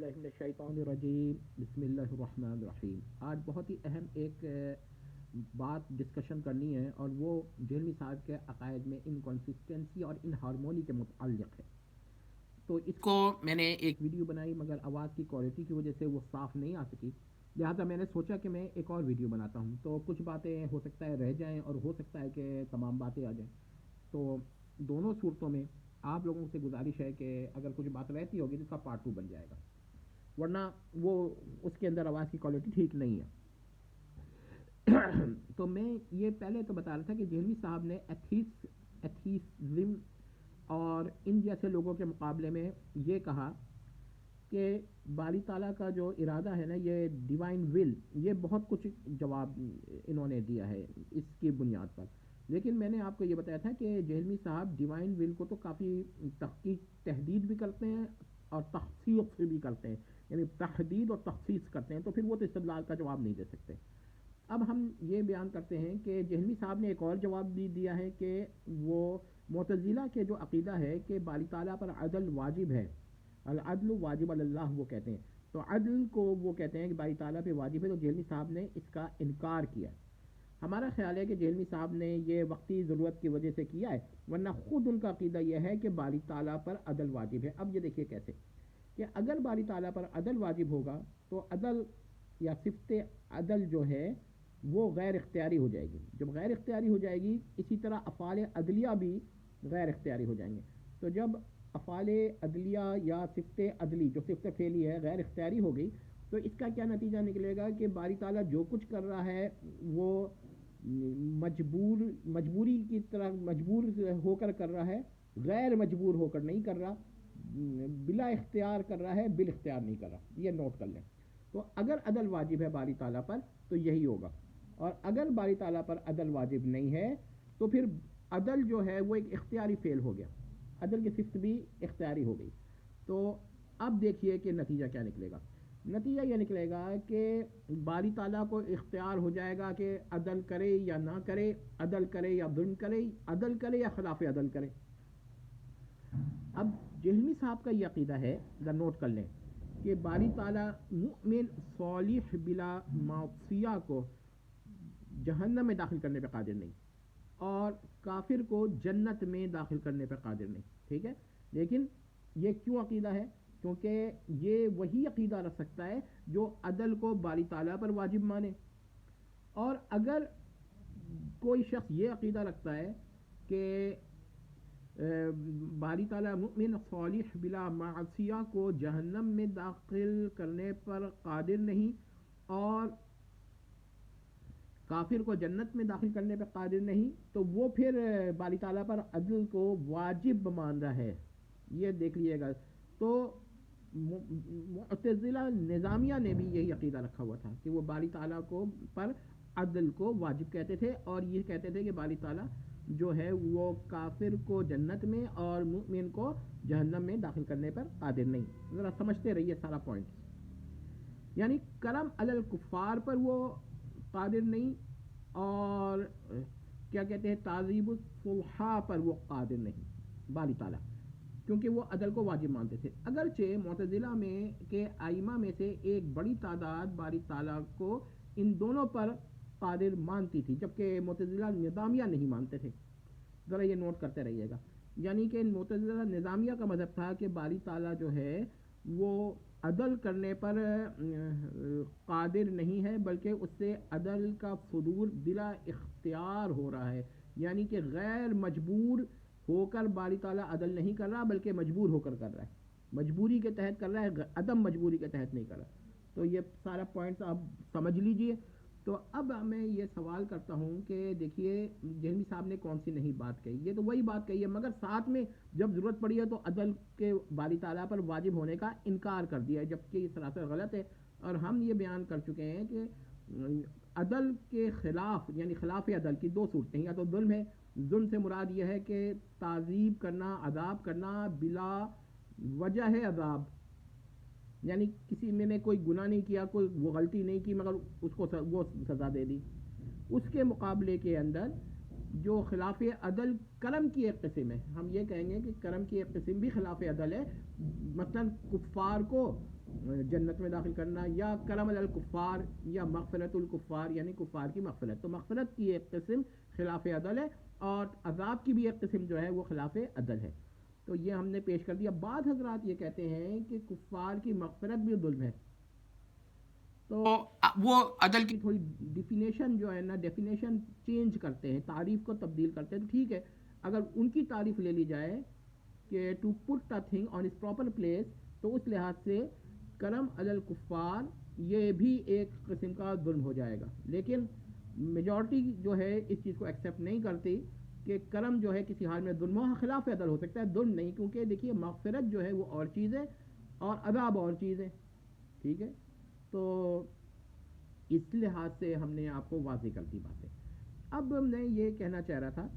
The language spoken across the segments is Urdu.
باللہ من الشیطان الرجیم بسم اللہ الرحمن الرحیم۔ آج بہت ہی اہم ایک بات ڈسکشن کرنی ہے، اور وہ جہلمی صاحب کے عقائد میں انکنسسٹنسی اور ان ہارمونی کے متعلق ہے۔ تو اس کو میں نے ایک ویڈیو بنائی، مگر آواز کی کوالٹی کی وجہ سے وہ صاف نہیں آ سکی، لہٰذا میں نے سوچا کہ میں ایک اور ویڈیو بناتا ہوں، تو کچھ باتیں ہو سکتا ہے رہ جائیں اور ہو سکتا ہے کہ تمام باتیں آ جائیں۔ تو دونوں صورتوں میں آپ لوگوں سے گزارش ہے کہ اگر کچھ بات رہتی ہوگی تو اس کا پارٹ 2 بن جائے گا، ورنہ وہ اس کے اندر آواز کی کوالٹی ٹھیک نہیں ہے۔ تو میں یہ پہلے تو بتا رہا تھا کہ جہلمی صاحب نے ایتھیزم اور ان جیسے لوگوں کے مقابلے میں یہ کہا کہ باری تعالیٰ کا جو ارادہ ہے نا، یہ ڈیوائن ول، یہ بہت کچھ جواب انہوں نے دیا ہے اس کی بنیاد پر۔ لیکن میں نے آپ کو یہ بتایا تھا کہ جہلمی صاحب ڈیوائن ول کو تو کافی تحقیق تحدید بھی کرتے ہیں اور تخصیص بھی کرتے ہیں، یعنی تحدید اور تخصیص کرتے ہیں، تو پھر وہ تو استدلال کا جواب نہیں دے سکتے۔ اب ہم یہ بیان کرتے ہیں کہ جہلمی صاحب نے ایک اور جواب بھی دیا ہے کہ وہ معتزلہ کے جو عقیدہ ہے کہ باری تعالیٰ پر عدل واجب ہے، العدل واجب اللہ وہ کہتے ہیں، تو عدل کو وہ کہتے ہیں کہ باری تعالیٰ پہ واجب ہے، تو جہلمی صاحب نے اس کا انکار کیا۔ ہمارا خیال ہے کہ جہلمی صاحب نے یہ وقتی ضرورت کی وجہ سے کیا ہے، ورنہ خود ان کا عقیدہ یہ ہے کہ باری تعالیٰ پر عدل واجب ہے۔ اب یہ دیکھیے کیسے کہ اگر باری تعالیٰ پر عدل واجب ہوگا تو عدل یا صفت عدل جو ہے وہ غیر اختیاری ہو جائے گی۔ جب غیر اختیاری ہو جائے گی، اسی طرح افعال عدلیہ بھی غیر اختیاری ہو جائیں گے۔ تو جب افعال عدلیہ یا صفت عدلی جو صفت فعلی ہے غیر اختیاری ہو گئی، تو اس کا کیا نتیجہ نکلے گا کہ باری تعالیٰ جو کچھ کر رہا ہے وہ مجبوری کی طرح مجبور ہو کر رہا ہے، غیر مجبور ہو کر نہیں کر رہا، بلا اختیار کر رہا ہے، بال اختیار نہیں کر رہا۔ یہ نوٹ کر لیں۔ تو اگر عدل واجب ہے باری تعالیٰ پر تو یہی ہوگا، اور اگر باری تعالیٰ پر عدل واجب نہیں ہے تو پھر عدل جو ہے وہ ایک اختیاری فعل ہو گیا، عدل کی صفت بھی اختیاری ہو گئی۔ تو اب دیکھیے کہ نتیجہ کیا نکلے گا۔ نتیجہ یہ نکلے گا کہ باری تعالیٰ کو اختیار ہو جائے گا کہ عدل کرے یا نہ کرے، عدل کرے یا ظلم کرے، عدل کرے یا خلاف عدل کرے۔ اب جہلمی صاحب کا یہ عقیدہ ہے، نوٹ کر لیں، کہ باری تعالیٰ مؤمن صالح بلا معصیہ کو جہنم میں داخل کرنے پہ قادر نہیں، اور کافر کو جنت میں داخل کرنے پہ قادر نہیں، ٹھیک ہے۔ لیکن یہ کیوں عقیدہ ہے؟ کیونکہ یہ وہی عقیدہ رکھ سکتا ہے جو عدل کو باری تعالیٰ پر واجب مانے۔ اور اگر کوئی شخص یہ عقیدہ رکھتا ہے کہ باری تعالیٰ مؤمن صالح بلا معصیہ کو جہنم میں داخل کرنے پر قادر نہیں اور کافر کو جنت میں داخل کرنے پہ قادر نہیں، تو وہ پھر باری تعالیٰ پر عدل کو واجب مان رہا ہے۔ یہ دیکھ لیے گا۔ تو معتزلہ نظامیہ نے بھی یہی عقیدہ رکھا ہوا تھا کہ وہ باری تعالیٰ کو پر عدل کو واجب کہتے تھے، اور یہ کہتے تھے کہ باری تعالیٰ جو ہے وہ کافر کو جنت میں اور مؤمن کو جہنم میں داخل کرنے پر قادر نہیں۔ ذرا سمجھتے رہیے سارا پوائنٹ، یعنی کرم علی الکفار پر وہ قادر نہیں، اور کیا کہتے ہیں تعذیب الصلحاء پر وہ قادر نہیں باری تعالیٰ، کیونکہ وہ عدل کو واجب مانتے تھے۔ اگرچہ معتزلہ میں کے ائمہ میں سے ایک بڑی تعداد باری تعالیٰ کو ان دونوں پر قادر مانتی تھی، جبکہ معتزلہ نظامیہ نہیں مانتے تھے۔ ذرا یہ نوٹ کرتے رہیے گا، یعنی کہ معتزلہ نظامیہ کا مذہب تھا کہ باری تعالیٰ جو ہے وہ عدل کرنے پر قادر نہیں ہے، بلکہ اس سے عدل کا صدور بلا اختیار ہو رہا ہے، یعنی کہ غیر مجبور ہو کر باری تعالیٰ عدل نہیں کر رہا بلکہ مجبور ہو کر رہا ہے، مجبوری کے تحت کر رہا ہے، عدم مجبوری کے تحت نہیں کر رہا۔ تو یہ سارا پوائنٹس آپ سمجھ لیجئے۔ تو اب میں یہ سوال کرتا ہوں کہ دیکھیے جہلمی صاحب نے کون سی نہیں بات کہی، یہ تو وہی بات کہی ہے، مگر ساتھ میں جب ضرورت پڑی ہے تو عدل کے باری تعالیٰ پر واجب ہونے کا انکار کر دیا ہے، جبکہ یہ سراسر غلط ہے۔ اور ہم یہ بیان کر چکے ہیں کہ عدل کے خلاف یعنی خلاف عدل کی دو صورتیں، یا تو ظلم ہے، ظلم سے مراد یہ ہے کہ تعذیب کرنا، عذاب کرنا بلا وجہ ہے عذاب، یعنی کسی نے کوئی گناہ نہیں کیا، کوئی وہ غلطی نہیں کی مگر اس کو وہ سزا دے دی۔ اس کے مقابلے کے اندر جو خلاف عدل کرم کی ایک قسم ہے، ہم یہ کہیں گے کہ کرم کی ایک قسم بھی خلاف عدل ہے، مثلا کفار کو جنت میں داخل کرنا، یا کرم علی الکفار یا مغفرت الکفار یعنی کفار کی مغفرت. تو مغفرت کی ایک قسم خلاف عدل ہے اور عذاب کی بھی ایک قسم جو ہے وہ خلاف عدل ہے. تو یہ ہم نے پیش کر دیا. بعض حضرات یہ کہتے ہیں کہ کفار کی مغفرت بھی ظلم ہے. تو وہ عدل کی تھوڑی ڈیفینیشن جو ہے نا، ڈیفینیشن چینج کرتے ہیں، تعریف کو تبدیل کرتے ہیں. تو ٹھیک ہے، اگر ان کی تعریف لے لی جائے کہ to put a thing on its proper place, تو اس لحاظ سے کرم علی الکفار یہ بھی ایک قسم کا ظلم ہو جائے گا. لیکن میجورٹی جو ہے اس چیز کو ایکسیپٹ نہیں کرتی کہ کرم جو ہے کسی حال میں ظلم ہو. خلاف عدل ہو سکتا ہے، ظلم نہیں، کیونکہ دیکھیے مغفرت جو ہے وہ اور چیز ہے اور عذاب اور چیز ہے. ٹھیک ہے، تو اس لحاظ سے ہم نے آپ کو واضح کر دی باتیں. اب میں یہ کہنا چاہ رہا تھا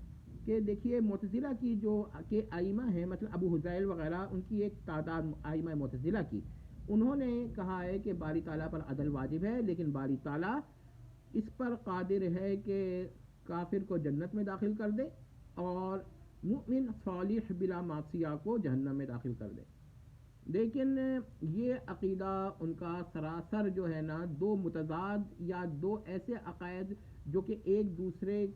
کہ دیکھیے معتزلہ کی جو کہ ائمہ ہیں، مثلا ابو حذیل وغیرہ، ان کی ایک تعداد ائمہ معتزلہ کی، انہوں نے کہا ہے کہ باری تعالیٰ پر عدل واجب ہے، لیکن باری تعالیٰ اس پر قادر ہے کہ کافر کو جنت میں داخل کر دے اور مؤمن صالح بلا معصیہ کو جہنم میں داخل کر دے. لیکن یہ عقیدہ ان کا سراسر جو ہے نا دو متضاد یا دو ایسے عقائد جو کہ ایک دوسرے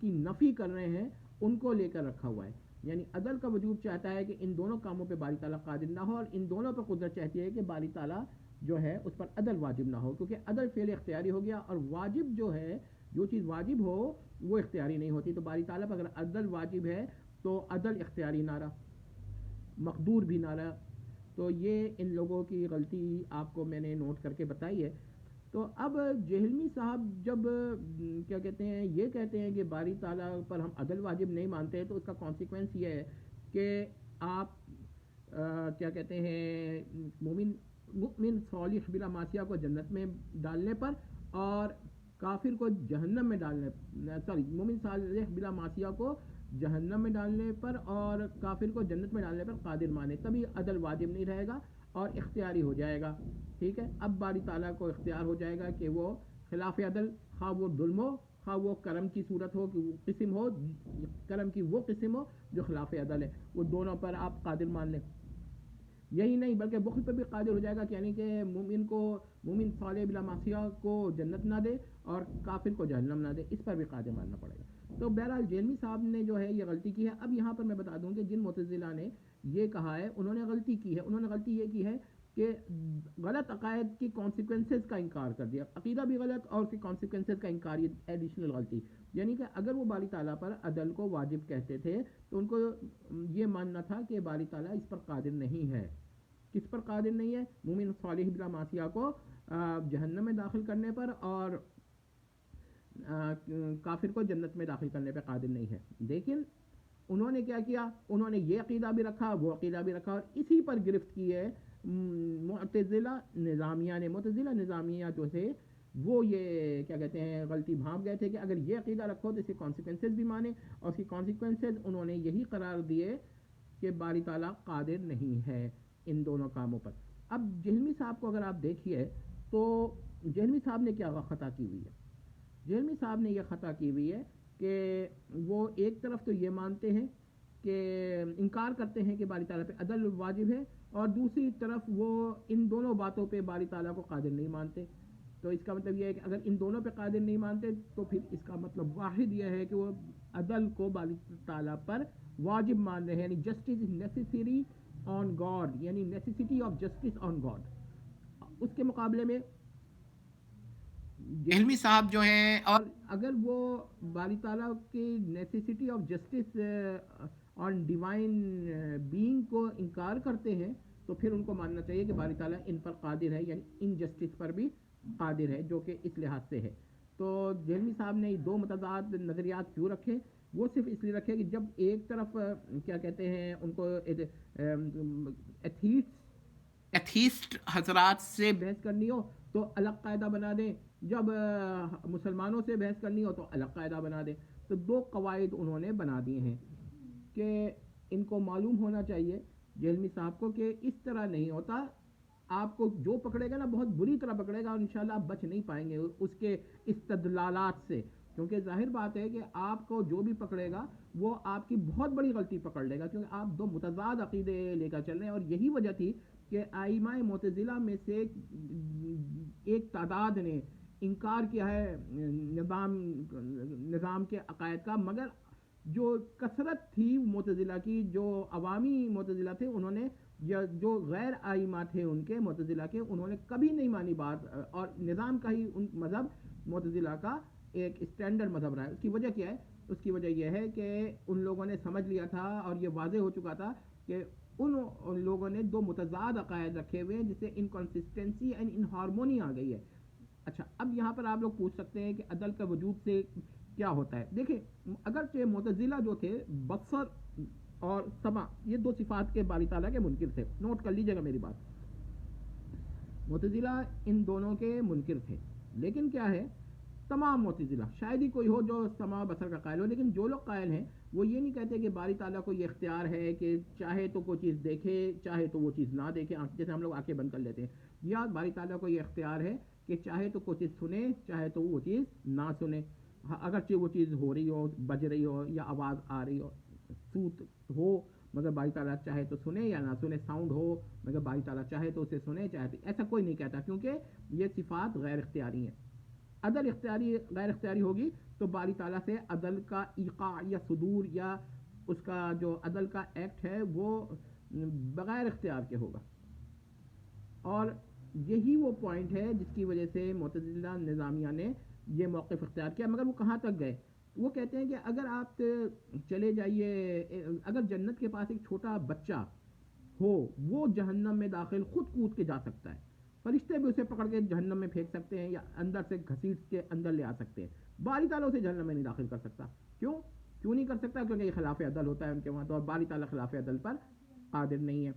کی نفی کر رہے ہیں ان کو لے کر رکھا ہوا ہے. یعنی عدل کا وجوب چاہتا ہے کہ ان دونوں کاموں پہ باری تعالیٰ قادر نہ ہو، اور ان دونوں پہ قدرت چاہتی ہے کہ باری تعالیٰ جو ہے اس پر عدل واجب نہ ہو، کیونکہ عدل فعل اختیاری ہو گیا اور واجب جو ہے، جو چیز واجب ہو وہ اختیاری نہیں ہوتی. تو باری تعالیٰ پر اگر عدل واجب ہے تو عدل اختیاری نہ رہا، مقدور بھی نہ رہا. تو یہ ان لوگوں کی غلطی آپ کو میں نے نوٹ کر کے بتائی ہے. تو اب جہلمی صاحب جب کیا کہتے ہیں، یہ کہتے ہیں کہ باری تعالیٰ پر ہم عدل واجب نہیں مانتے ہیں، تو اس کا کانسیکوینس یہ ہے کہ آپ کیا کہتے ہیں مؤمن صالح بلا معصیہ کو جنت میں ڈالنے پر اور کافر کو جہنم میں ڈالنے، مومن صالح بلا معصیہ کو جہنم میں ڈالنے پر اور کافر کو جنت میں ڈالنے پر قادر مانے، تبھی عدل واجب نہیں رہے گا اور اختیاری ہو جائے گا. ٹھیک ہے، اب باری تعالیٰ کو اختیار ہو جائے گا کہ وہ خلاف عدل، خواہ وہ ظلم ہو، خواہ وہ کرم کی صورت ہو کہ وہ قسم ہو، کرم کی وہ قسم ہو جو خلاف عدل ہے، وہ دونوں پر آپ قادر مان لیں. یہی نہیں بلکہ بخل پہ بھی قادر ہو جائے گا، یعنی کہ مومن صالح بلا معصیہ کو جنت نہ دے اور کافر کو جہنم نہ دے، اس پر بھی قادر ماننا پڑے گا. تو بہرحال جہلمی صاحب نے جو ہے یہ غلطی کی ہے. اب یہاں پر میں بتا دوں کہ جن معتزلہ نے یہ کہا ہے انہوں نے غلطی کی ہے. انہوں نے غلطی یہ کی ہے کہ غلط عقائد کی کانسیکوینسز کا انکار کر دیا. عقیدہ بھی غلط اور اس کے کانسیکوینسز کا انکار، یہ ایڈیشنل غلطی. یعنی کہ اگر وہ باری تعالیٰ پر عدل کو واجب کہتے تھے تو ان کو یہ ماننا تھا کہ باری تعالیٰ اس پر قادر نہیں ہے. کس پر قادر نہیں ہے؟ مومن صالح بلا معصیہ کو جہنم میں داخل کرنے پر اور کافر کو جنت میں داخل کرنے پہ قادر نہیں ہے. لیکن انہوں نے کیا کیا؟ انہوں نے یہ عقیدہ بھی رکھا، وہ عقیدہ بھی رکھا، اور اسی پر گرفت کی ہے معتزلہ نظامیہ نے. معتزلہ نظامیہ جو تھے وہ یہ کیا کہتے ہیں غلطی بھانپ گئے تھے کہ اگر یہ عقیدہ رکھو تو اس کے کانسیکوینسز بھی مانے، اور اس کی کانسیکوینسز انہوں نے یہی قرار دیے کہ باری تعالیٰ قادر نہیں ہے ان دونوں کاموں پر. اب جہلمی صاحب کو اگر آپ دیکھیے تو جہلمی صاحب نے کیا خطا کی ہوئی ہے؟ جہلمی صاحب نے یہ خطا کی ہوئی ہے کہ وہ ایک طرف تو یہ مانتے ہیں کہ انکار کرتے ہیں کہ باری تعالیٰ پہ عدل واجب ہے، اور دوسری طرف وہ ان دونوں باتوں پہ باری تعالیٰ کو قادر نہیں مانتے. تو اس کا مطلب یہ ہے کہ اگر ان دونوں پہ قادر نہیں مانتے تو پھر اس کا مطلب واحد یہ ہے کہ وہ عدل کو باری تعالیٰ پر واجب مان رہے ہیں، یعنی justice is necessary on God, یعنی necessity of justice on God. اس کے مقابلے میں جہلمی صاحب جو ہیں، اور اگر وہ باری تعالیٰ کی necessity of justice on divine being کو انکار کرتے ہیں تو پھر ان کو ماننا چاہیے کہ باری تعالیٰ ان پر قادر ہے، یعنی ان جسٹس پر بھی قادر ہے، جو کہ اس لحاظ سے ہے. تو جہلمی صاحب نے دو متضاد نظریات کیوں رکھے؟ وہ صرف اس لیے رکھے کہ جب ایک طرف کیا کہتے ہیں ان کو ایتھیسٹ حضرات سے بحث کرنی ہو تو الگ قاعدہ بنا دیں، جب مسلمانوں سے بحث کرنی ہو تو الگ قاعدہ بنا دیں. تو دو قواعد انہوں نے بنا دیے ہیں کہ ان کو معلوم ہونا چاہیے جہلمی صاحب کو کہ اس طرح نہیں ہوتا. آپ کو جو پکڑے گا نا بہت بری طرح پکڑے گا، اور انشاءاللہ آپ بچ نہیں پائیں گے اس کے استدلالات سے، کیونکہ ظاہر بات ہے کہ آپ کو جو بھی پکڑے گا وہ آپ کی بہت بڑی غلطی پکڑ لے گا، کیونکہ آپ دو متضاد عقیدے لے کر چل رہے ہیں. اور یہی وجہ تھی کہ آئمہ معتزلہ میں سے ایک تعداد نے انکار کیا ہے نظام کے عقائد کا، مگر جو کثرت تھی معتزلہ کی، جو عوامی معتزلہ تھے، انہوں نے یا جو غیر آئمہ تھے ان کے معتزلہ کے، انہوں نے کبھی نہیں مانی بات، اور نظام کا ہی ان مذہب معتزلہ کا ایک اسٹینڈرڈ مذہب رہا ہے۔ اس کی وجہ کیا ہے؟ اس کی وجہ یہ ہے کہ ان لوگوں نے سمجھ لیا تھا اور یہ واضح ہو چکا تھا کہ ان لوگوں نے دو متضاد عقائد رکھے ہوئے ہیں، جس سے انکنسسٹنسی اینڈ انہارمونی آ گئی ہے۔ اچھا، اب یہاں پر آپ لوگ پوچھ سکتے ہیں کہ عدل کا وجود سے کیا ہوتا ہے؟ دیکھیں، اگرچہ معتزلہ جو تھے بصر اور سمع، یہ دو صفات کے باری تعالیٰ کے منکر تھے، نوٹ کر لیجیے گا میری بات، معتزلہ ان دونوں کے منکر تھے، لیکن کیا ہے، تمام معتزلہ، شاید ہی کوئی ہو جو سمع بصر کا قائل ہو، لیکن جو لوگ قائل ہیں وہ یہ نہیں کہتے کہ باری تعالیٰ کو یہ اختیار ہے کہ چاہے تو کوئی چیز دیکھے چاہے تو وہ چیز نہ دیکھے، جیسے ہم لوگ آنکھیں بند کر لیتے ہیں، یا باری تعالیٰ کو یہ اختیار ہے کہ چاہے تو کوئی چیز سنے چاہے تو وہ چیز نہ سنے، اگرچہ وہ چیز ہو رہی ہو، بج رہی ہو یا آواز آ رہی ہو، صوت ہو، مگر باری تعالیٰ چاہے تو سنے یا نہ سنے، ساؤنڈ ہو مگر باری تعالیٰ چاہے تو اسے سنے چاہے تو، ایسا کوئی نہیں کہتا، کیونکہ یہ صفات غیر اختیاری ہیں۔ عدل اختیاری غیر اختیاری ہوگی تو باری تعالیٰ سے عدل کا ایقاع یا صدور یا اس کا جو عدل کا ایکٹ ہے وہ بغیر اختیار کے ہوگا، اور یہی وہ پوائنٹ ہے جس کی وجہ سے معتزلہ نظامیہ نے یہ موقف اختیار کیا۔ مگر وہ کہاں تک گئے؟ وہ کہتے ہیں کہ اگر آپ چلے جائیے، اگر جنت کے پاس ایک چھوٹا بچہ ہو، وہ جہنم میں داخل خود کود کے جا سکتا ہے، فرشتے بھی اسے پکڑ کے جہنم میں پھینک سکتے ہیں یا اندر سے گھسیٹ کے اندر لے آ سکتے ہیں، باری تعالیٰ اسے جہنم میں نہیں داخل کر سکتا۔ کیوں نہیں کر سکتا؟ کیونکہ یہ خلاف عدل ہوتا ہے ان کے وہاں تو، اور باری تعالیٰ خلاف عدل پر قادر نہیں ہے۔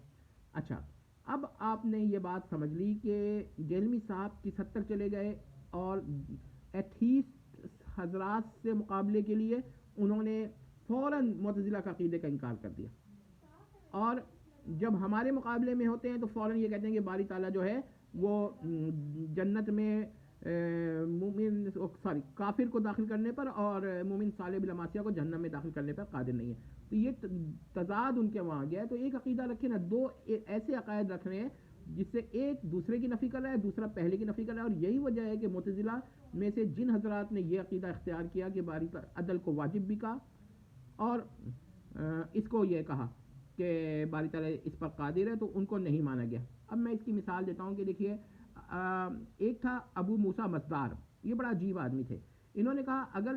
اچھا، اب آپ نے یہ بات سمجھ لی کہ جیلمی صاحب کس حد تک چلے گئے، اور ایتھیسٹ حضرات سے مقابلے کے لیے انہوں نے فوراً معتزلہ کا عقیدے کا انکار کر دیا، اور جب ہمارے مقابلے میں ہوتے ہیں تو فوراً یہ کہتے ہیں کہ باری تعالیٰ جو ہے وہ جنت میں کافر کو داخل کرنے پر اور مومن صالح بلا معصیہ کو جہنم میں داخل کرنے پر قادر نہیں ہے۔ تو یہ تضاد ان کے وہاں گیا ہے۔ تو ایک عقیدہ رکھے نا، دو ایسے عقائد رکھ رہے ہیں جس سے ایک دوسرے کی نفی کر رہا ہے، دوسرا پہلے کی نفی کر رہا ہے، اور یہی وجہ ہے کہ معتزلہ میں سے جن حضرات نے یہ عقیدہ اختیار کیا کہ باری عدل کو واجب بھی کہا اور اس کو یہ کہا کہ باری تعالیٰ اس پر قادر ہے، تو ان کو نہیں مانا گیا۔ اب میں اس کی مثال دیتا ہوں کہ دیکھیے، ایک تھا ابو موسیٰ مصدار، یہ بڑا عجیب آدمی تھے، انہوں نے کہا اگر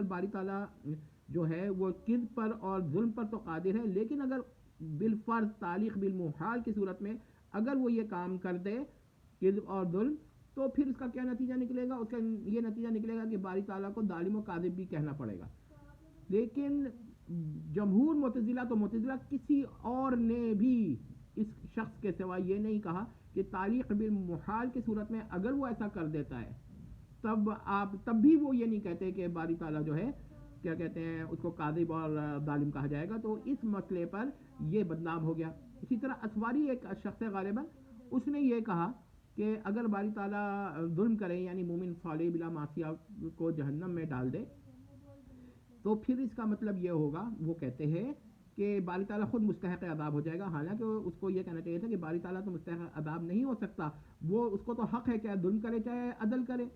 باری تعالیٰ جو ہے وہ کذب پر اور ظلم پر تو قادر ہے، لیکن اگر بالفرض تعلیق بالمحال کی صورت میں اگر وہ یہ کام کر دے کذب اور ظلم، تو پھر اس کا کیا نتیجہ نکلے گا؟ اس کا یہ نتیجہ نکلے گا کہ باری تعالیٰ کو ظالم و کاذب بھی کہنا پڑے گا۔ لیکن جمہور معتزلہ، تو معتزلہ کسی اور نے بھی اس شخص کے سوا یہ نہیں کہا کہ تعلیق بالمحال کی صورت میں اگر وہ ایسا کر دیتا ہے تب بھی وہ یہ نہیں کہتے کہ باری تعالیٰ جو ہے کیا کہتے ہیں اس کو کاذب اور ظالم کہا جائے گا۔ تو اس مسئلے پر یہ بدنام ہو گیا۔ اسی طرح اسواری ایک شخص ہے غالباً، اس نے یہ کہا کہ اگر باری تعالیٰ ظلم کرے یعنی مومن صالح بلا معصیہ کو جہنم میں ڈال دے تو پھر اس کا مطلب یہ ہوگا، وہ کہتے ہیں کہ باری تعالیٰ خود مستحق عذاب ہو جائے گا، حالانکہ اس کو یہ کہنا چاہیے تھا کہ باری تعالیٰ تو مستحق عذاب نہیں ہو سکتا، وہ اس کو تو حق ہے چاہے ظلم کرے چاہے عدل کرے،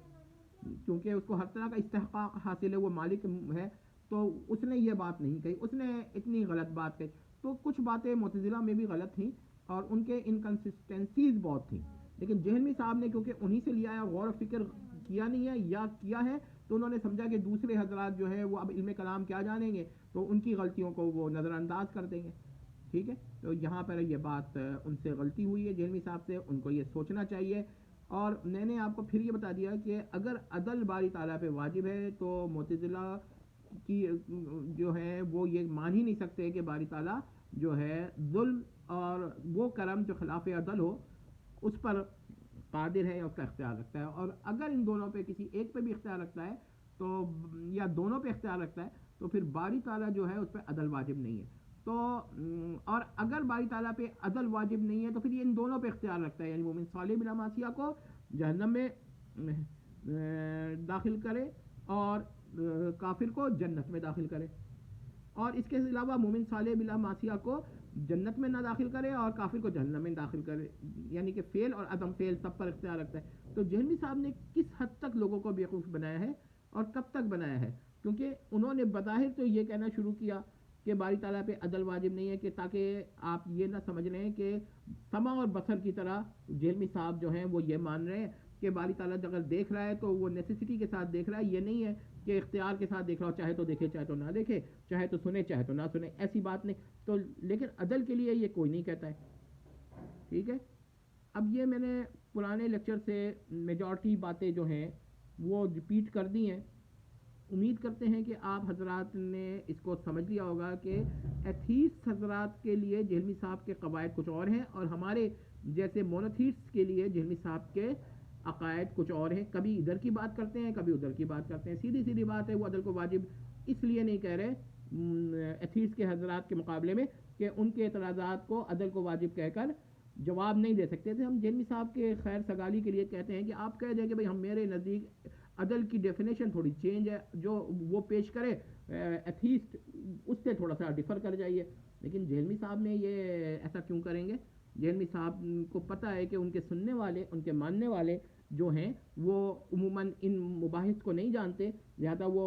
کیونکہ اس کو ہر طرح کا استحقاق حاصل ہے، وہ مالک ہے۔ تو اس نے یہ بات نہیں کہی، اس نے اتنی غلط بات کہی۔ تو کچھ باتیں معتزلہ میں بھی غلط تھیں اور ان کے انکنسسٹنسیز بہت تھیں، لیکن جہلمی صاحب نے کیونکہ انہی سے لیا ہے اور غور و فکر کیا نہیں ہے یا کیا ہے، تو انہوں نے سمجھا کہ دوسرے حضرات جو ہے وہ اب علم کلام کیا جانیں گے، تو ان کی غلطیوں کو وہ نظر انداز کر دیں گے۔ ٹھیک ہے، تو یہاں پر یہ بات ان سے غلطی ہوئی ہے جہلمی صاحب سے، ان کو یہ سوچنا چاہیے۔ اور میں نے آپ کو پھر یہ بتا دیا کہ اگر عدل باری تعالیٰ پہ واجب ہے تو معتزلہ کی جو ہے وہ یہ مان ہی نہیں سکتے کہ باری تعالیٰ جو ہے ظلم اور وہ کرم جو خلاف عدل ہو اس پر قادر ہے یا اس کا اختیار رکھتا ہے، اور اگر ان دونوں پہ کسی ایک پہ بھی اختیار رکھتا ہے تو یا دونوں پہ اختیار رکھتا ہے تو پھر باری تعالیٰ جو ہے اس پہ عدل واجب نہیں ہے۔ تو اور اگر باری تعالیٰ پہ عدل واجب نہیں ہے تو پھر یہ ان دونوں پہ اختیار رکھتا ہے، یعنی مومن صالح بلا معصیہ کو جہنم میں داخل کرے اور کافر کو جنت میں داخل کرے۔ اور اس کے علاوہ مومن صالح بلا معصیہ کو جنت میں نہ داخل کرے اور کافر کو جہنم میں داخل کرے، یعنی کہ فعل اور عدم فعل سب پر اختیار رکھتا ہے۔ تو جہلمی صاحب نے کس حد تک لوگوں کو بیوقوف بنایا ہے اور کب تک بنایا ہے؟ کیونکہ انہوں نے بظاہر تو یہ کہنا شروع کیا کہ باری تعالیٰ پہ عدل واجب نہیں ہے، کہ تاکہ آپ یہ نہ سمجھ لیں کہ سمع اور بصر کی طرح جہلمی صاحب جو ہیں وہ یہ مان رہے ہیں کہ باری تعالیٰ اگر دیکھ رہا ہے تو وہ نیسیسٹی کے ساتھ دیکھ رہا ہے، یہ نہیں ہے کہ اختیار کے ساتھ دیکھ رہا ہو، چاہے تو دیکھے چاہے تو نہ دیکھے، چاہے تو سنے چاہے تو نہ سنے، ایسی بات نہیں۔ تو لیکن عدل کے لیے یہ کوئی نہیں کہتا ہے، ٹھیک ہے۔ اب یہ میں نے پرانے لیکچر سے میجورٹی باتیں جو ہیں وہ ریپیٹ کر دی ہیں، امید کرتے ہیں کہ آپ حضرات نے اس کو سمجھ لیا ہوگا کہ ایتھیسٹ حضرات کے لیے جہلمی صاحب کے قواعد کچھ اور ہیں، اور ہمارے جیسے مونوتھیسٹ کے لیے جہلمی صاحب کے عقائد کچھ اور ہیں، کبھی ادھر کی بات کرتے ہیں کبھی ادھر کی بات کرتے ہیں۔ سیدھی سیدھی بات ہے، وہ عدل کو واجب اس لیے نہیں کہہ رہے ایتھیسٹ کے حضرات کے مقابلے میں کہ ان کے اعتراضات کو عدل کو واجب کہہ کر جواب نہیں دے سکتے تھے۔ ہم جہلمی صاحب کے خیر سگالی کے لیے کہتے ہیں کہ آپ کہہ دیں کہ بھئی ہم میرے نزدیک عدل کی ڈیفینیشن تھوڑی چینج ہے، جو وہ پیش کرے ایتھیسٹ اس سے تھوڑا سا ڈیفر کر جائیے۔ لیکن جہلمی صاحب نے یہ ایسا کیوں کریں گے؟ جہلمی صاحب کو پتہ ہے کہ ان کے سننے والے، ان کے ماننے والے جو ہیں وہ عموماً ان مباحث کو نہیں جانتے، لہذا وہ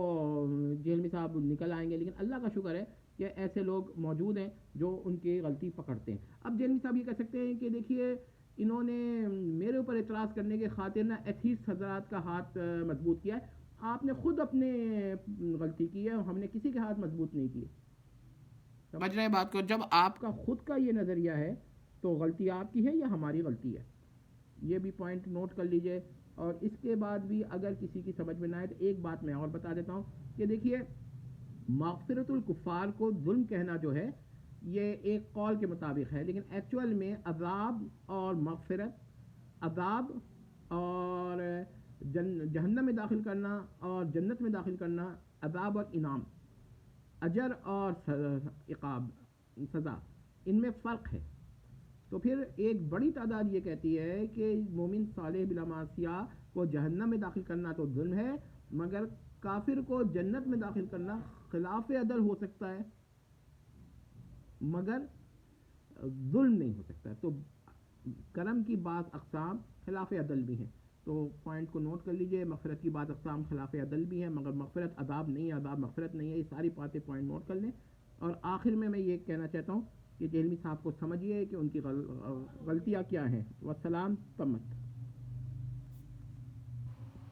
جہلمی صاحب نکل آئیں گے۔ لیکن اللہ کا شکر ہے کہ ایسے لوگ موجود ہیں جو ان کی غلطی پکڑتے ہیں۔ اب جہلمی صاحب یہ کہہ سکتے ہیں کہ دیکھیے انہوں نے میرے اوپر اعتراض کرنے کے خاطر نہ ایتھیسٹ حضرات کا ہاتھ مضبوط کیا ہے، آپ نے خود اپنے غلطی کی ہے، ہم نے کسی کے ہاتھ مضبوط نہیں کیے۔ سمجھ رہے ہیں بات کو؟ جب آپ کا خود کا یہ نظریہ ہے تو غلطی آپ کی ہے یا ہماری غلطی ہے؟ یہ بھی پوائنٹ نوٹ کر لیجئے۔ اور اس کے بعد بھی اگر کسی کی سمجھ میں نہ آئے تو ایک بات میں اور بتا دیتا ہوں کہ دیکھیے مغفرت الکفار کو ظلم کہنا جو ہے یہ ایک قول کے مطابق ہے، لیکن ایکچول میں عذاب اور مغفرت، عذاب اور جہنم میں داخل کرنا اور جنت میں داخل کرنا، عذاب اور انعام، اجر اور عقاب سزا، ان میں فرق ہے۔ تو پھر ایک بڑی تعداد یہ کہتی ہے کہ مومن صالح بلا معصیہ کو جہنم میں داخل کرنا تو ظلم ہے، مگر کافر کو جنت میں داخل کرنا خلاف عدل ہو سکتا ہے مگر ظلم نہیں ہو سکتا۔ تو کرم کی بعض اقسام خلاف عدل بھی ہیں، تو پوائنٹ کو نوٹ کر لیجئے۔ مغفرت کی بعض اقسام خلاف عدل بھی ہیں، مگر مغفرت عذاب نہیں ہے، عذاب مغفرت نہیں ہے۔ یہ ساری باتیں پوائنٹ نوٹ کر لیں۔ اور آخر میں یہ کہنا چاہتا ہوں کہ جہلمی صاحب کو سمجھیے کہ ان کی غلطیاں کیا ہیں۔ والسلام تمت۔